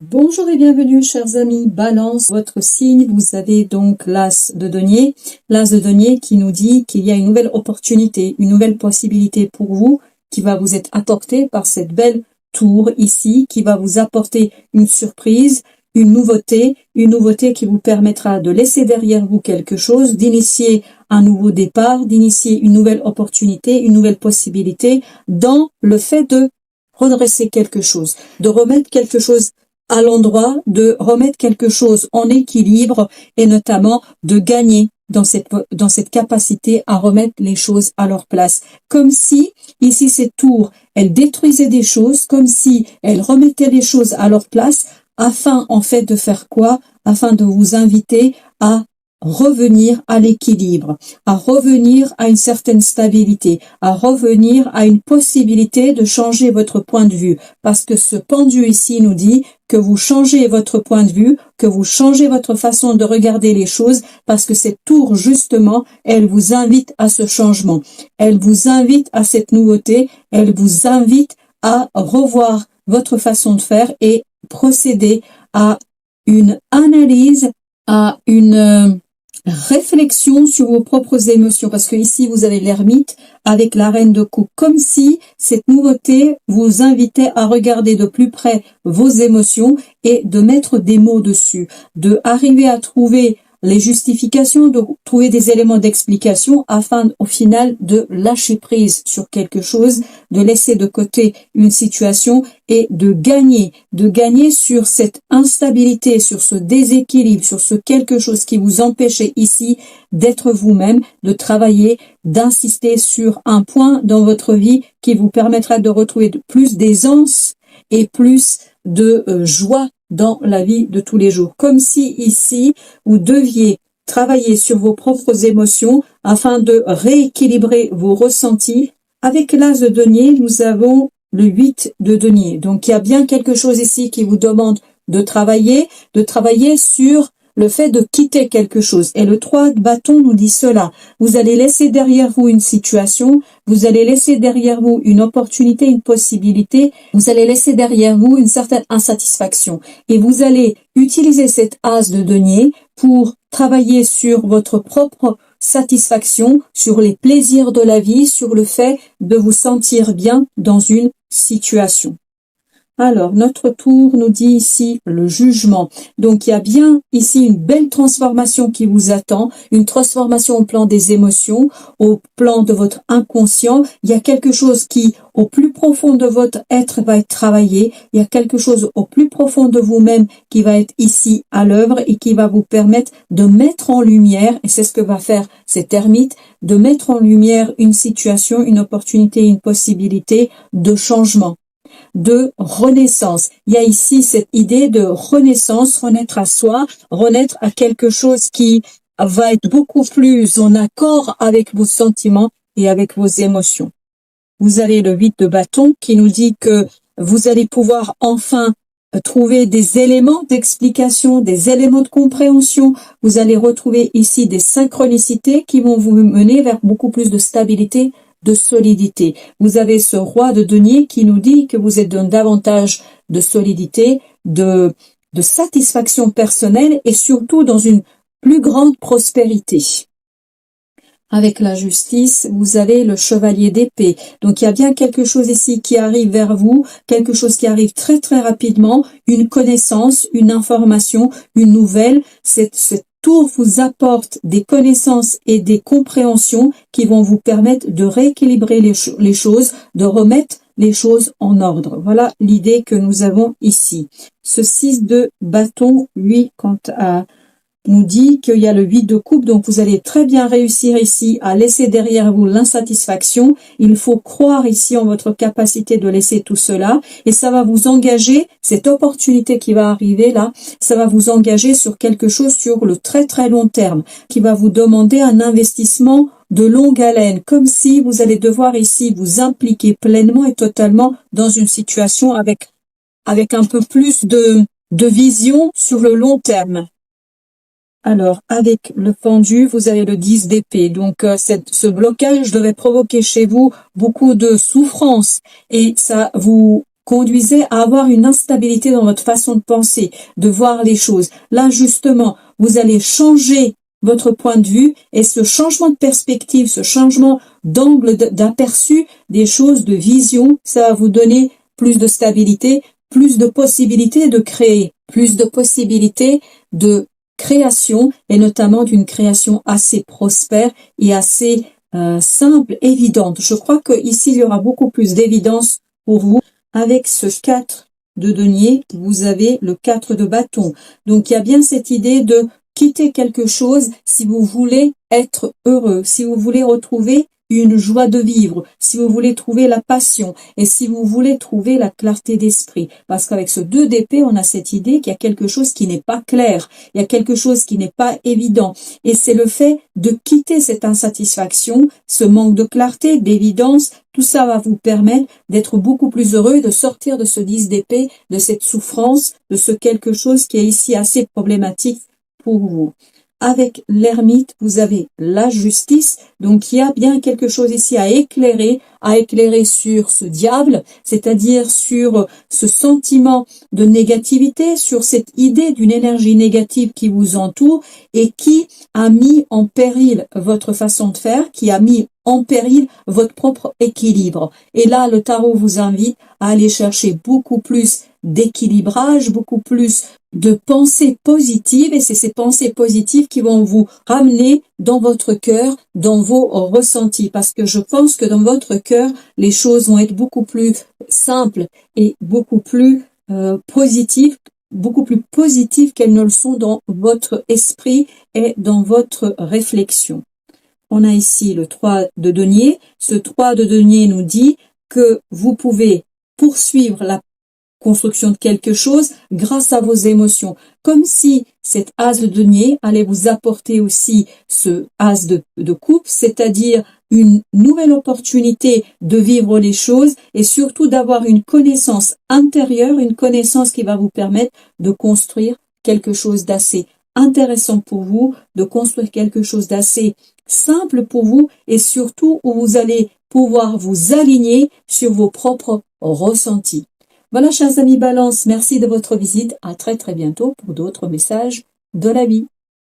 Bonjour et bienvenue, chers amis. Balance, votre signe, vous avez donc l'as de denier. L'as de denier qui nous dit qu'il y a une nouvelle opportunité, une nouvelle possibilité pour vous qui va vous être apportée par cette belle tour ici, qui va vous apporter une surprise, une nouveauté qui vous permettra de laisser derrière vous quelque chose, d'initier un nouveau départ, d'initier une nouvelle opportunité, une nouvelle possibilité dans le fait de redresser quelque chose, de remettre quelque chose à l'endroit, de remettre quelque chose en équilibre et notamment de gagner dans cette capacité à remettre les choses à leur place. Comme si, ici, cette tour, elle détruisait des choses, comme si elle remettait les choses à leur place, afin, en fait, de faire quoi? Afin de vous inviter à revenir à l'équilibre, à revenir à une certaine stabilité, à revenir à une possibilité de changer votre point de vue. Parce que ce pendu ici nous dit que vous changez votre point de vue, que vous changez votre façon de regarder les choses, parce que cette tour, justement, elle vous invite à ce changement. Elle vous invite à cette nouveauté, elle vous invite à revoir votre façon de faire et procéder à une analyse, à une réflexion sur vos propres émotions, parce que ici vous avez l'ermite avec la reine de coupe, comme si cette nouveauté vous invitait à regarder de plus près vos émotions et de mettre des mots dessus, de arriver à trouver les justifications, de trouver des éléments d'explication afin au final de lâcher prise sur quelque chose, de laisser de côté une situation et de gagner sur cette instabilité, sur ce déséquilibre, sur ce quelque chose qui vous empêchait ici d'être vous-même, de travailler, d'insister sur un point dans votre vie qui vous permettra de retrouver plus d'aisance et plus de joie dans la vie de tous les jours. Comme si ici, vous deviez travailler sur vos propres émotions afin de rééquilibrer vos ressentis. Avec l'as de denier, nous avons le 8 de denier. Donc, il y a bien quelque chose ici qui vous demande de travailler sur le fait de quitter quelque chose. Et le 3 de bâton nous dit cela. Vous allez laisser derrière vous une situation, vous allez laisser derrière vous une opportunité, une possibilité, vous allez laisser derrière vous une certaine insatisfaction. Et vous allez utiliser cet as de denier pour travailler sur votre propre satisfaction, sur les plaisirs de la vie, sur le fait de vous sentir bien dans une situation. Alors, notre tour nous dit ici le jugement. Donc, il y a bien ici une belle transformation qui vous attend, une transformation au plan des émotions, au plan de votre inconscient. Il y a quelque chose qui, au plus profond de votre être, va être travaillé. Il y a quelque chose au plus profond de vous-même qui va être ici à l'œuvre et qui va vous permettre de mettre en lumière, et c'est ce que va faire cet ermite, de mettre en lumière une situation, une opportunité, une possibilité de changement, de renaissance. Il y a ici cette idée de renaissance, renaître à soi, renaître à quelque chose qui va être beaucoup plus en accord avec vos sentiments et avec vos émotions. Vous avez le 8 de bâton qui nous dit que vous allez pouvoir enfin trouver des éléments d'explication, des éléments de compréhension. Vous allez retrouver ici des synchronicités qui vont vous mener vers beaucoup plus de stabilité, de solidité. Vous avez ce roi de denier qui nous dit que vous êtes dans davantage de solidité, de satisfaction personnelle et surtout dans une plus grande prospérité. Avec la justice, vous avez le chevalier d'épée. Donc, il y a bien quelque chose ici qui arrive vers vous, quelque chose qui arrive très très rapidement, une connaissance, une information, une nouvelle. Cette tour vous apporte des connaissances et des compréhensions qui vont vous permettre de rééquilibrer les choses, de remettre les choses en ordre. Voilà l'idée que nous avons ici. Ce 6 de bâton, lui, quant à nous dit qu'il y a le 8 de coupe, donc vous allez très bien réussir ici à laisser derrière vous l'insatisfaction. Il faut croire ici en votre capacité de laisser tout cela et ça va vous engager, cette opportunité qui va arriver là, ça va vous engager sur quelque chose sur le très très long terme qui va vous demander un investissement de longue haleine, comme si vous allez devoir ici vous impliquer pleinement et totalement dans une situation avec un peu plus de vision sur le long terme. Alors, avec le pendu, vous avez le 10 d'épée. Donc, ce blocage devait provoquer chez vous beaucoup de souffrance et ça vous conduisait à avoir une instabilité dans votre façon de penser, de voir les choses. Là, justement, vous allez changer votre point de vue et ce changement de perspective, ce changement d'angle d'aperçu des choses, de vision, ça va vous donner plus de stabilité, plus de possibilités de créer, plus de possibilités de création et notamment d'une création assez prospère et assez simple, évidente. Je crois que ici il y aura beaucoup plus d'évidence pour vous avec ce 4 de denier. Vous avez le 4 de bâton. Donc il y a bien cette idée de quitter quelque chose si vous voulez être heureux, si vous voulez retrouver une joie de vivre, si vous voulez trouver la passion et si vous voulez trouver la clarté d'esprit. Parce qu'avec ce 2 d'épée, on a cette idée qu'il y a quelque chose qui n'est pas clair, il y a quelque chose qui n'est pas évident. Et c'est le fait de quitter cette insatisfaction, ce manque de clarté, d'évidence, tout ça va vous permettre d'être beaucoup plus heureux et de sortir de ce 10 d'épée, de cette souffrance, de ce quelque chose qui est ici assez problématique pour vous. Avec l'ermite, vous avez la justice, donc il y a bien quelque chose ici à éclairer sur ce diable, c'est-à-dire sur ce sentiment de négativité, sur cette idée d'une énergie négative qui vous entoure et qui a mis en péril votre façon de faire, qui a mis en péril votre propre équilibre. Et là, le tarot vous invite à aller chercher beaucoup plus d'équilibrage, beaucoup plus de pensées positives, et c'est ces pensées positives qui vont vous ramener dans votre cœur, dans vos ressentis, parce que je pense que dans votre cœur, les choses vont être beaucoup plus simples et beaucoup plus positives qu'elles ne le sont dans votre esprit et dans votre réflexion. On a ici le 3 de denier. Ce 3 de denier nous dit que vous pouvez poursuivre la construction de quelque chose grâce à vos émotions. Comme si cet as de denier allait vous apporter aussi ce as de coupe, c'est-à-dire une nouvelle opportunité de vivre les choses et surtout d'avoir une connaissance intérieure, une connaissance qui va vous permettre de construire quelque chose d'assez intéressant pour vous, de construire quelque chose d'assez simple pour vous et surtout où vous allez pouvoir vous aligner sur vos propres ressentis. Voilà, chers amis Balance, merci de votre visite. À très très bientôt pour d'autres messages de la vie.